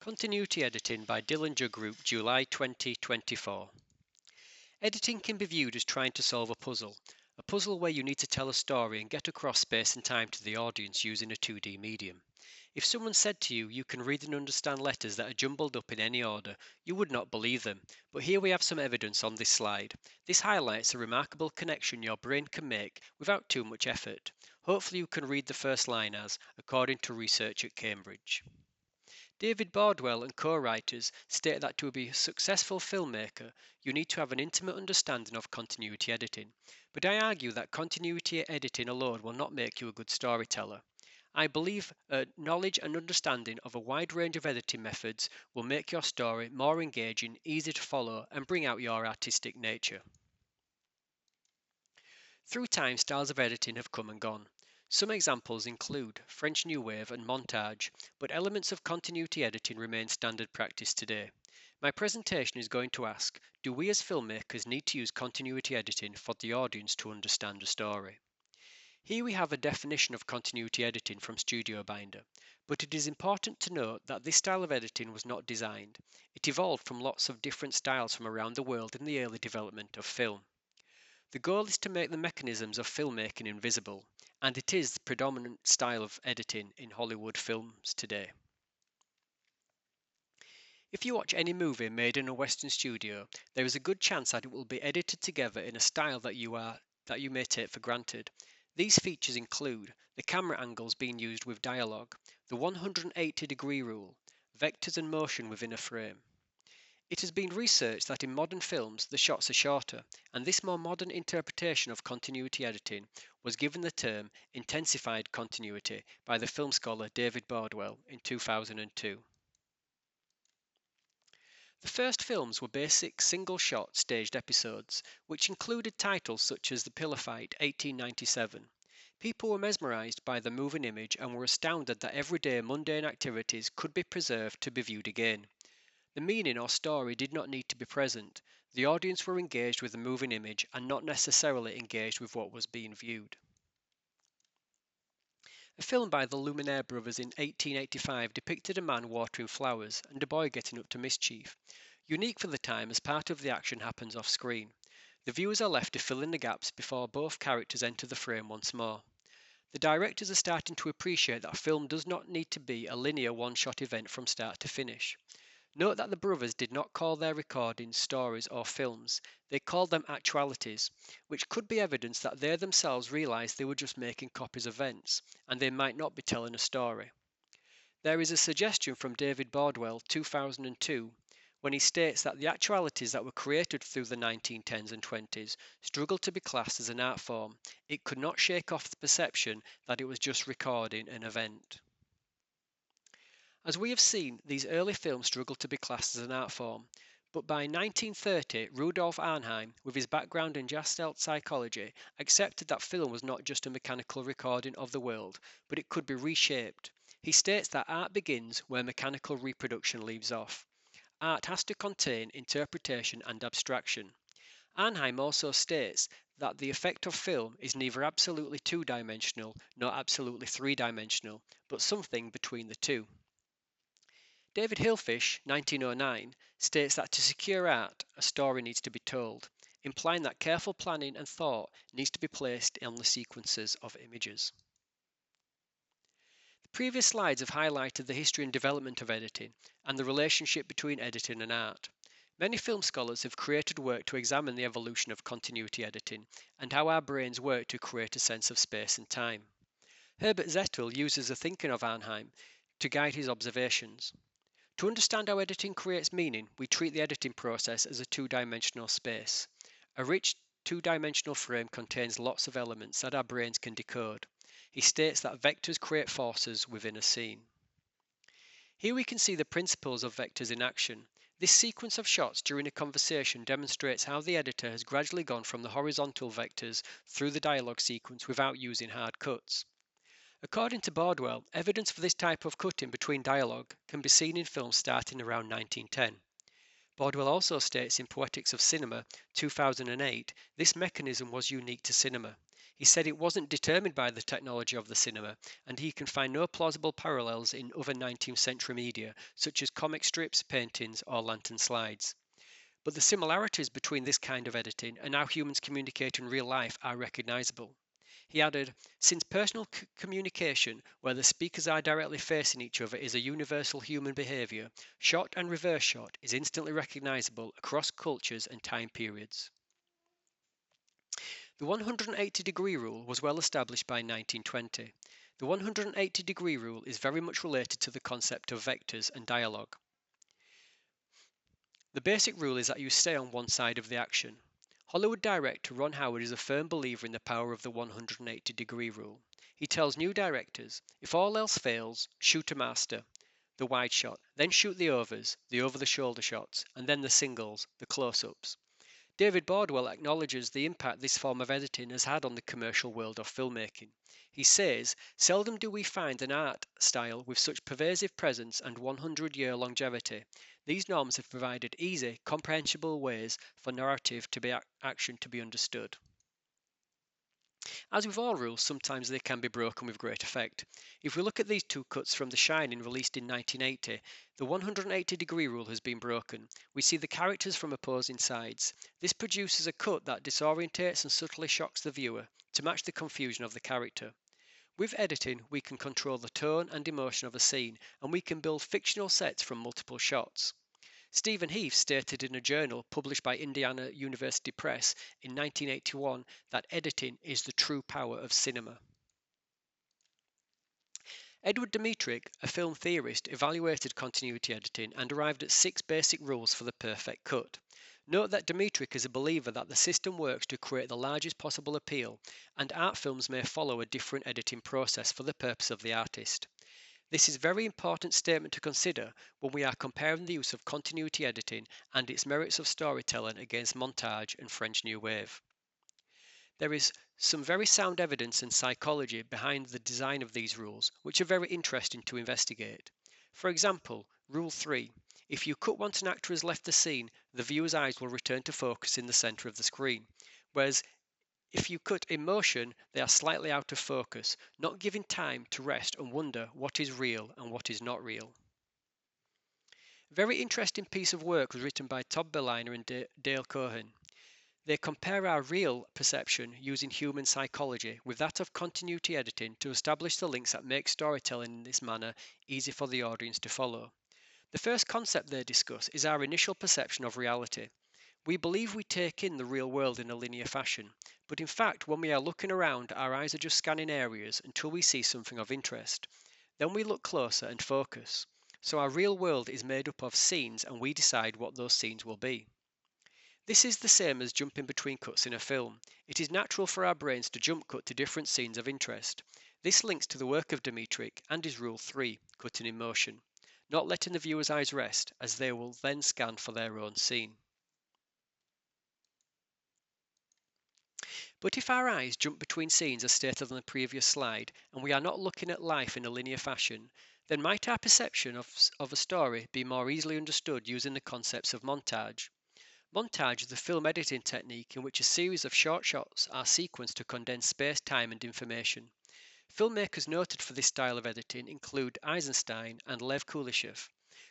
Continuity Editing by Dylan Jugroop, July 2024. Editing can be viewed as trying to solve a puzzle where you need to tell a story and get across space and time to the audience using a 2D medium. If someone said to you, you can read and understand letters that are jumbled up in any order, you would not believe them. But here we have some evidence on this slide. This highlights a remarkable connection your brain can make without too much effort. Hopefully you can read the first line as, according to research at Cambridge. David Bordwell and co-writers state that to be a successful filmmaker, you need to have an intimate understanding of continuity editing. But I argue that continuity editing alone will not make you a good storyteller. I believe a knowledge and understanding of a wide range of editing methods will make your story more engaging, easy to follow, and bring out your artistic nature. Through time, styles of editing have come and gone. Some examples include French New Wave and montage, but elements of continuity editing remain standard practice today. My presentation is going to ask, do we as filmmakers need to use continuity editing for the audience to understand a story? Here we have a definition of continuity editing from Studio Binder, but it is important to note that this style of editing was not designed. It evolved from lots of different styles from around the world in the early development of film. The goal is to make the mechanisms of filmmaking invisible, and it is the predominant style of editing in Hollywood films today. If you watch any movie made in a Western studio, there is a good chance that it will be edited together in a style that you may take for granted. These features include the camera angles being used with dialogue, the 180-degree rule, vectors and motion within a frame. It has been researched that in modern films the shots are shorter, and this more modern interpretation of continuity editing was given the term intensified continuity by the film scholar David Bordwell in 2002. The first films were basic single-shot staged episodes, which included titles such as The Pillar Fight 1897. People were mesmerized by the moving image and were astounded that everyday mundane activities could be preserved to be viewed again. The meaning or story did not need to be present. The audience were engaged with the moving image and not necessarily engaged with what was being viewed. A film by the Lumiere brothers in 1885 depicted a man watering flowers and a boy getting up to mischief. Unique for the time as part of the action happens off screen. The viewers are left to fill in the gaps before both characters enter the frame once more. The directors are starting to appreciate that film does not need to be a linear one-shot event from start to finish. Note that the brothers did not call their recordings stories or films, they called them actualities, which could be evidence that they themselves realized they were just making copies of events, and they might not be telling a story. There is a suggestion from David Bordwell, 2002, when he states that the actualities that were created through the 1910s and 20s struggled to be classed as an art form. It could not shake off the perception that it was just recording an event. As we have seen, these early films struggled to be classed as an art form, but by 1930 Rudolf Arnheim, with his background in Gestalt psychology, accepted that film was not just a mechanical recording of the world, but it could be reshaped. He states that art begins where mechanical reproduction leaves off. Art has to contain interpretation and abstraction. Arnheim also states that the effect of film is neither absolutely two-dimensional nor absolutely three-dimensional, but something between the two. David Hillfish, 1909, states that to secure art, a story needs to be told, implying that careful planning and thought needs to be placed on the sequences of images. The previous slides have highlighted the history and development of editing and the relationship between editing and art. Many film scholars have created work to examine the evolution of continuity editing and how our brains work to create a sense of space and time. Herbert Zettel uses the thinking of Arnheim to guide his observations. To understand how editing creates meaning, we treat the editing process as a two-dimensional space. A rich two-dimensional frame contains lots of elements that our brains can decode. He states that vectors create forces within a scene. Here we can see the principles of vectors in action. This sequence of shots during a conversation demonstrates how the editor has gradually gone from the horizontal vectors through the dialogue sequence without using hard cuts. According to Bordwell, evidence for this type of cutting between dialogue can be seen in films starting around 1910. Bordwell also states in Poetics of Cinema, 2008, this mechanism was unique to cinema. He said it wasn't determined by the technology of the cinema, and he can find no plausible parallels in other 19th century media, such as comic strips, paintings, or lantern slides. But the similarities between this kind of editing and how humans communicate in real life are recognizable. He added, since personal communication, where the speakers are directly facing each other, is a universal human behavior, shot and reverse shot is instantly recognizable across cultures and time periods. The 180-degree rule was well established by 1920. The 180-degree rule is very much related to the concept of vectors and dialogue. The basic rule is that you stay on one side of the action. Hollywood director Ron Howard is a firm believer in the power of the 180-degree rule. He tells new directors, if all else fails, shoot a master, the wide shot, then shoot the overs, the over-the-shoulder shots, and then the singles, the close-ups. David Bordwell acknowledges the impact this form of editing has had on the commercial world of filmmaking. He says, seldom do we find an art style with such pervasive presence and 100-year longevity. These norms have provided easy, comprehensible ways for narrative to be action to be understood. As with all rules, sometimes they can be broken with great effect. If we look at these two cuts from The Shining released in 1980, the 180-degree rule has been broken. We see the characters from opposing sides. This produces a cut that disorientates and subtly shocks the viewer to match the confusion of the character. With editing, we can control the tone and emotion of a scene, and we can build fictional sets from multiple shots. Stephen Heath stated in a journal published by Indiana University Press in 1981 that editing is the true power of cinema. Edward Dmytryk, a film theorist, evaluated continuity editing and arrived at 6 basic rules for the perfect cut. Note that Dmytryk is a believer that the system works to create the largest possible appeal, and art films may follow a different editing process for the purpose of the artist. This is a very important statement to consider when we are comparing the use of continuity editing and its merits of storytelling against montage and French New Wave. There is some very sound evidence and psychology behind the design of these rules, which are very interesting to investigate. For example, Rule 3. If you cut once an actor has left the scene, the viewer's eyes will return to focus in the center of the screen, whereas if you cut in motion, they are slightly out of focus, not giving time to rest and wonder what is real and what is not real. A very interesting piece of work was written by Todd Berliner and Dale Cohen. They compare our real perception using human psychology with that of continuity editing to establish the links that make storytelling in this manner easy for the audience to follow. The first concept they discuss is our initial perception of reality. We believe we take in the real world in a linear fashion, but in fact, when we are looking around, our eyes are just scanning areas until we see something of interest. Then we look closer and focus. So our real world is made up of scenes and we decide what those scenes will be. This is the same as jumping between cuts in a film. It is natural for our brains to jump cut to different scenes of interest. This links to the work of Dmytryk and his Rule 3, cutting in motion, not letting the viewer's eyes rest as they will then scan for their own scene. But if our eyes jump between scenes as stated on the previous slide, and we are not looking at life in a linear fashion, then might our perception of a story be more easily understood using the concepts of montage? Montage is a film editing technique in which a series of short shots are sequenced to condense space, time, and information. Filmmakers noted for this style of editing include Eisenstein and Lev Kuleshov.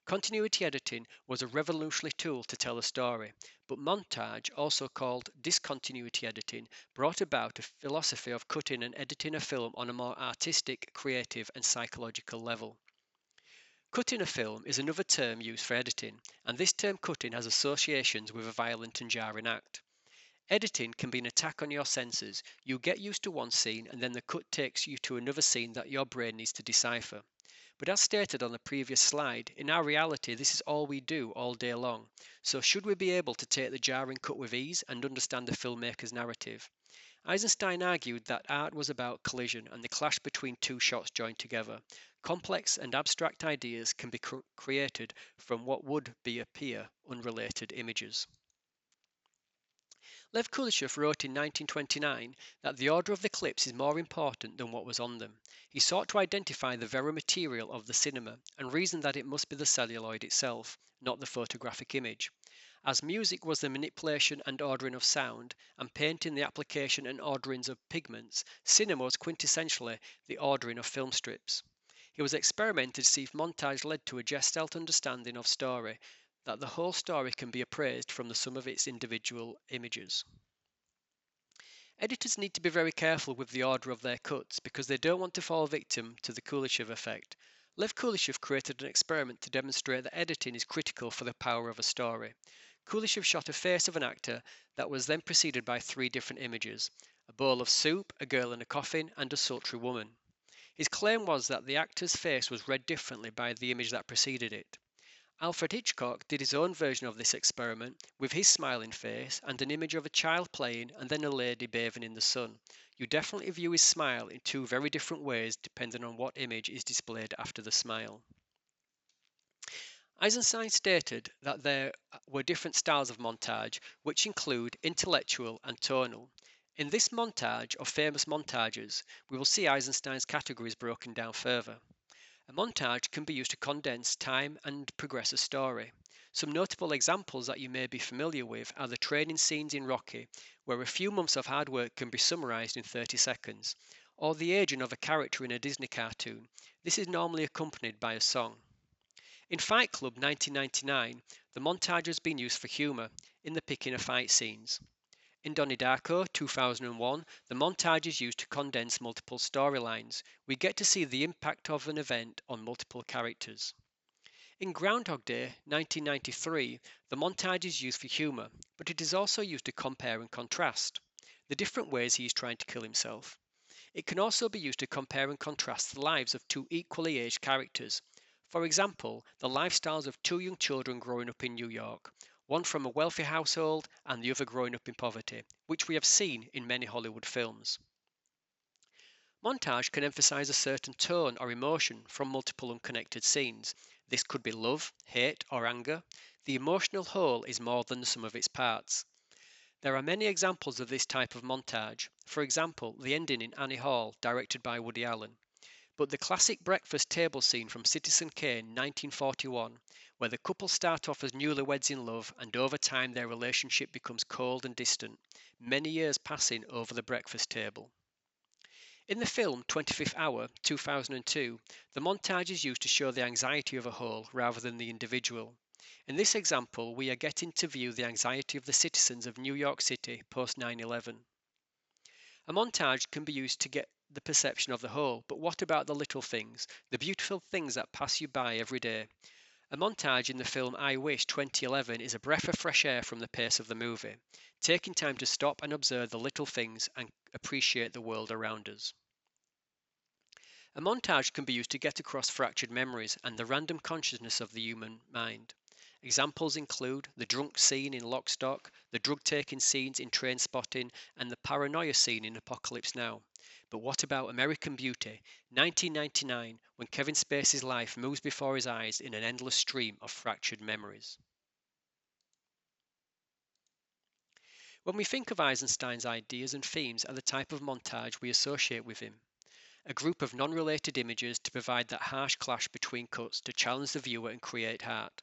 Continuity editing was a revolutionary tool to tell a story, but montage, also called discontinuity editing, brought about a philosophy of cutting and editing a film on a more artistic, creative, and psychological level. Cutting a film is another term used for editing, and this term cutting has associations with a violent and jarring act. Editing can be an attack on your senses. You get used to one scene and then the cut takes you to another scene that your brain needs to decipher. But as stated on the previous slide, in our reality this is all we do all day long. So should we be able to take the jarring cut with ease and understand the filmmaker's narrative? Eisenstein argued that art was about collision and the clash between two shots joined together. Complex and abstract ideas can be created from what would appear unrelated images. Lev Kuleshov wrote in 1929 that the order of the clips is more important than what was on them. He sought to identify the very material of the cinema and reasoned that it must be the celluloid itself, not the photographic image. As music was the manipulation and ordering of sound, and painting the application and orderings of pigments, cinema was quintessentially the ordering of film strips. He was experimented to see if montage led to a gestalt understanding of story, that the whole story can be appraised from the sum of its individual images. Editors need to be very careful with the order of their cuts because they don't want to fall victim to the Kuleshov effect. Lev Kuleshov created an experiment to demonstrate that editing is critical for the power of a story. Kuleshov shot a face of an actor that was then preceded by three different images: a bowl of soup, a girl in a coffin, and a sultry woman. His claim was that the actor's face was read differently by the image that preceded it. Alfred Hitchcock did his own version of this experiment with his smiling face and an image of a child playing and then a lady bathing in the sun. You definitely view his smile in two very different ways depending on what image is displayed after the smile. Eisenstein stated that there were different styles of montage, which include intellectual and tonal. In this montage of famous montages, we will see Eisenstein's categories broken down further. A montage can be used to condense time and progress a story. Some notable examples that you may be familiar with are the training scenes in Rocky, where a few months of hard work can be summarized in 30 seconds, or the aging of a character in a Disney cartoon. This is normally accompanied by a song. In Fight Club 1999, the montage has been used for humor in the picking of fight scenes. In Donnie Darko 2001, the montage is used to condense multiple storylines. We get to see the impact of an event on multiple characters. In Groundhog Day 1993, the montage is used for humor, but it is also used to compare and contrast the different ways he is trying to kill himself. It can also be used to compare and contrast the lives of two equally aged characters. For example, the lifestyles of two young children growing up in New York, one from a wealthy household and the other growing up in poverty, which we have seen in many Hollywood films. Montage can emphasize a certain tone or emotion from multiple unconnected scenes. This could be love, hate, or anger. The emotional whole is more than the sum of its parts. There are many examples of this type of montage, for example, the ending in Annie Hall, directed by Woody Allen. But the classic breakfast table scene from Citizen Kane 1941, where the couple start off as newlyweds in love and over time their relationship becomes cold and distant, many years passing over the breakfast table. In the film 25th Hour 2002, the montage is used to show the anxiety of a whole rather than the individual. In this example, we are getting to view the anxiety of the citizens of New York City post 9/11. A montage can be used to get the perception of the whole, but what about the little things, the beautiful things that pass you by every day? A montage in the film I Wish 2011 is a breath of fresh air from the pace of the movie, taking time to stop and observe the little things and appreciate the world around us. A montage can be used to get across fractured memories and the random consciousness of the human mind. Examples include the drunk scene in Lock Stock, the drug taking scenes in Train Spotting, and the paranoia scene in Apocalypse Now. But what about American Beauty, 1999, when Kevin Spacey's life moves before his eyes in an endless stream of fractured memories? When we think of Eisenstein's ideas and themes are the type of montage we associate with him. A group of non-related images to provide that harsh clash between cuts to challenge the viewer and create heart.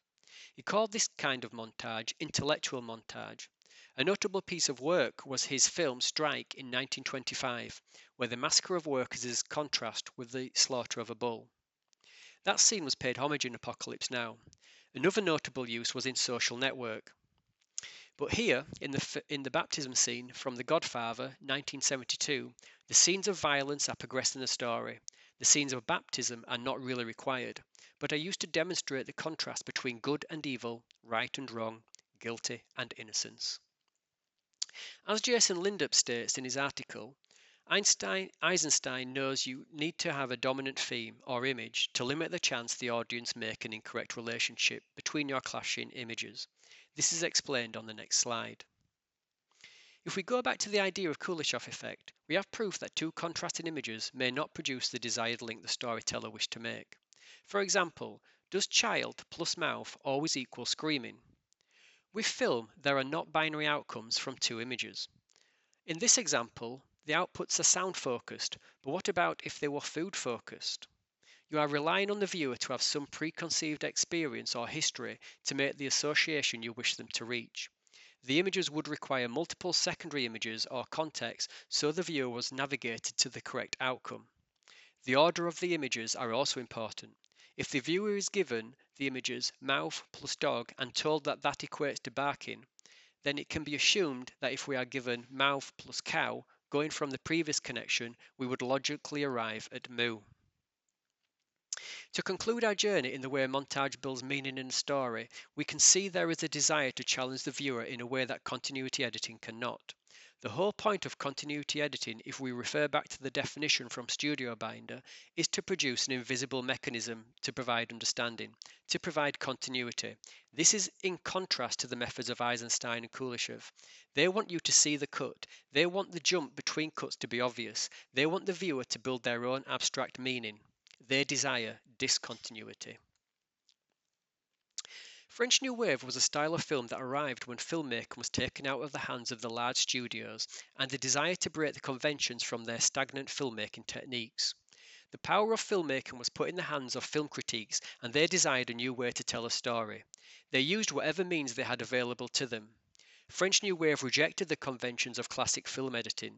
He called this kind of montage intellectual montage. A notable piece of work was his film Strike in 1925, where the massacre of workers is contrast with the slaughter of a bull. That scene was paid homage in Apocalypse Now. Another notable use was in Social Network. But here, in the baptism scene from The Godfather, 1972, the scenes of violence are progressing the story. The scenes of baptism are not really required, but are used to demonstrate the contrast between good and evil, right and wrong, guilty and innocence. As Jason Lindup states in his article, Eisenstein knows you need to have a dominant theme or image to limit the chance the audience make an incorrect relationship between your clashing images. This is explained on the next slide. If we go back to the idea of Kuleshov effect, we have proof that two contrasting images may not produce the desired link the storyteller wished to make. For example, does child plus mouth always equal screaming? With film, there are not binary outcomes from two images. In this example, the outputs are sound focused, but what about if they were food focused? You are relying on the viewer to have some preconceived experience or history to make the association you wish them to reach. The images would require multiple secondary images or context so the viewer was navigated to the correct outcome. The order of the images are also important. If the viewer is given the images mouth plus dog and told that that equates to barking, then it can be assumed that if we are given mouth plus cow, going from the previous connection, we would logically arrive at moo. To conclude our journey in the way montage builds meaning in a story, we can see there is a desire to challenge the viewer in a way that continuity editing cannot. The whole point of continuity editing, if we refer back to the definition from Studio Binder, is to produce an invisible mechanism to provide understanding, to provide continuity. This is in contrast to the methods of Eisenstein and Kuleshov. They want you to see the cut. They want the jump between cuts to be obvious. They want the viewer to build their own abstract meaning. They desire discontinuity. French New Wave was a style of film that arrived when filmmaking was taken out of the hands of the large studios and the desire to break the conventions from their stagnant filmmaking techniques. The power of filmmaking was put in the hands of film critiques and they desired a new way to tell a story. They used whatever means they had available to them. French New Wave rejected the conventions of classic film editing.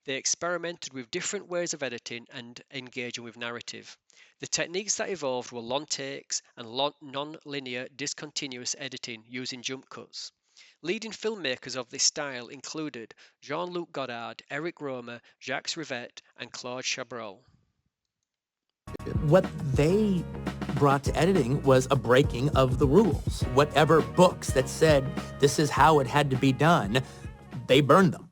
They experimented with different ways of editing and engaging with narrative. The techniques that evolved were long takes and non-linear discontinuous editing using jump cuts. Leading filmmakers of this style included Jean-Luc Godard, Eric Romer, Jacques Rivette, and Claude Chabrol. What they brought to editing was a breaking of the rules. Whatever books that said this is how it had to be done, they burned them.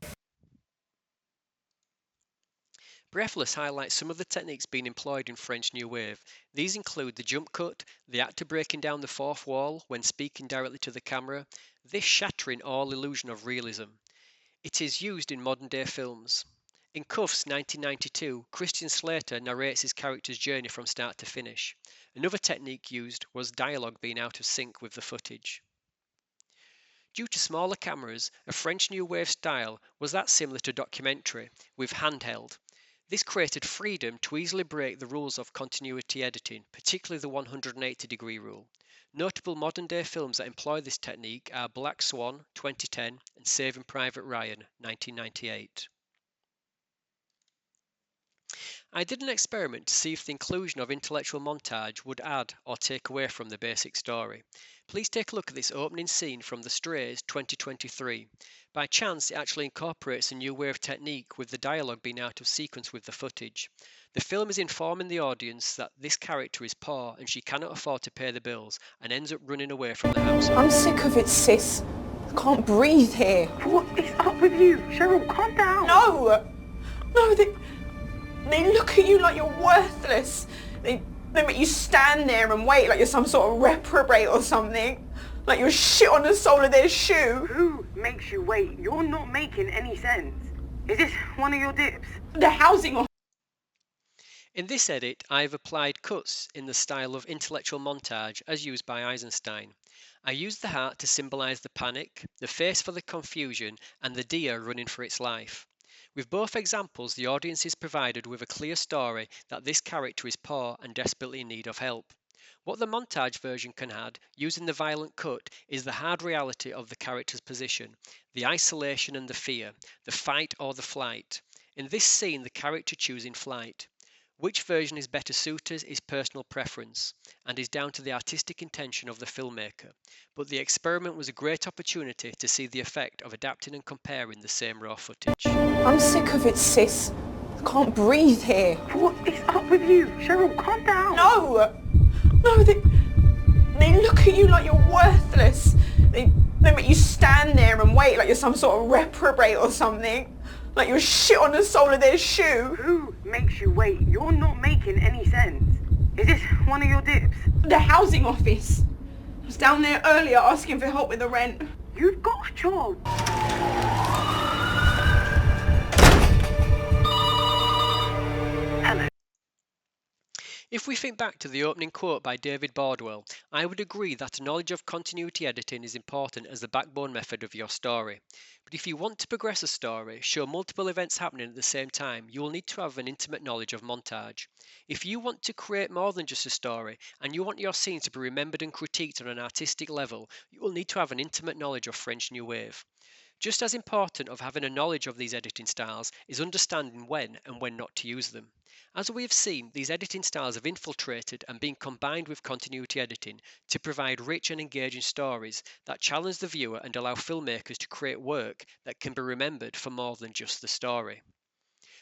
Breathless highlights some of the techniques being employed in French New Wave. These include the jump cut, the actor breaking down the fourth wall when speaking directly to the camera, this shattering all illusion of realism. It is used in modern day films. In Cuffs 1992, Christian Slater narrates his character's journey from start to finish. Another technique used was dialogue being out of sync with the footage. Due to smaller cameras, a French New Wave style was that similar to documentary, with handheld. This created freedom to easily break the rules of continuity editing, particularly the 180-degree rule. Notable modern-day films that employ this technique are Black Swan, 2010, and Saving Private Ryan, 1998. I did an experiment to see if the inclusion of intellectual montage would add or take away from the basic story. Please take a look at this opening scene from The Strays 2023. By chance, it actually incorporates a new wave technique with the dialogue being out of sequence with the footage. The film is informing the audience that this character is poor and she cannot afford to pay the bills and ends up running away from the house. I'm sick of it, sis. I can't breathe here. What is up with you? Cheryl, calm down. No, they look at you like you're worthless. They make you stand there and wait like you're some sort of reprobate or something. Like you're shit on the sole of their shoe. Who makes you wait? You're not making any sense. Is this one of your dips? The housing office. In this edit, I have applied cuts in the style of intellectual montage as used by Eisenstein. I used the heart to symbolise the panic, the face for the confusion, and the deer running for its life. With both examples, the audience is provided with a clear story that this character is poor and desperately in need of help. What the montage version can add, using the violent cut, is the hard reality of the character's position, the isolation and the fear, the fight or the flight. In this scene, the character choosing flight. Which version is better suited is personal preference, and is down to the artistic intention of the filmmaker, but the experiment was a great opportunity to see the effect of adapting and comparing the same raw footage. I'm sick of it, sis. I can't breathe here. What is up with you? Cheryl, calm down. No, they look at you like you're worthless. They make you stand there and wait like you're some sort of reprobate or something. Like you're shit on the sole of their shoe. Who makes you wait? You're not making any sense. Is this one of your dips? The housing office. I was down there earlier asking for help with the rent. You've got a job. Hello. If we think back to the opening quote by David Bordwell, I would agree that a knowledge of continuity editing is important as the backbone method of your story. But if you want to progress a story, show multiple events happening at the same time, you will need to have an intimate knowledge of montage. If you want to create more than just a story, and you want your scene to be remembered and critiqued on an artistic level, you will need to have an intimate knowledge of French New Wave. Just as important of having a knowledge of these editing styles is understanding when and when not to use them. As we have seen, these editing styles have infiltrated and been combined with continuity editing to provide rich and engaging stories that challenge the viewer and allow filmmakers to create work that can be remembered for more than just the story.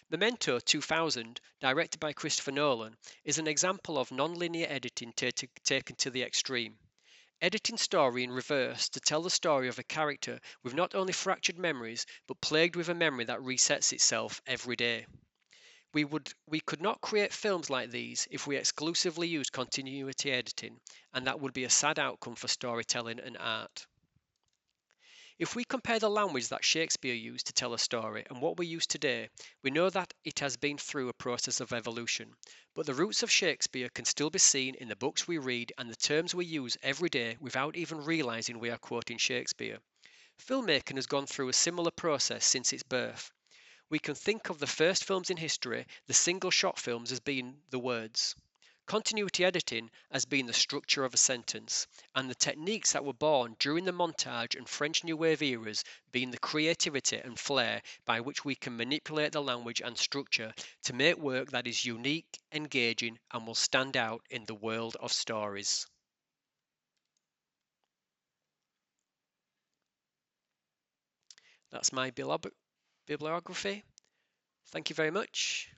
Memento 2000, directed by Christopher Nolan, is an example of non-linear editing taken to the extreme. Editing story in reverse to tell the story of a character with not only fractured memories but plagued with a memory that resets itself every day. We could not create films like these if we exclusively used continuity editing, and that would be a sad outcome for storytelling and art. If we compare the language that Shakespeare used to tell a story and what we use today, we know that it has been through a process of evolution. But the roots of Shakespeare can still be seen in the books we read and the terms we use every day without even realizing we are quoting Shakespeare. Filmmaking has gone through a similar process since its birth. We can think of the first films in history, the single shot films, as being the words. Continuity editing as being the structure of a sentence, and the techniques that were born during the montage and French New Wave eras being the creativity and flair by which we can manipulate the language and structure to make work that is unique, engaging, and will stand out in the world of stories. That's my bibliography. Thank you very much.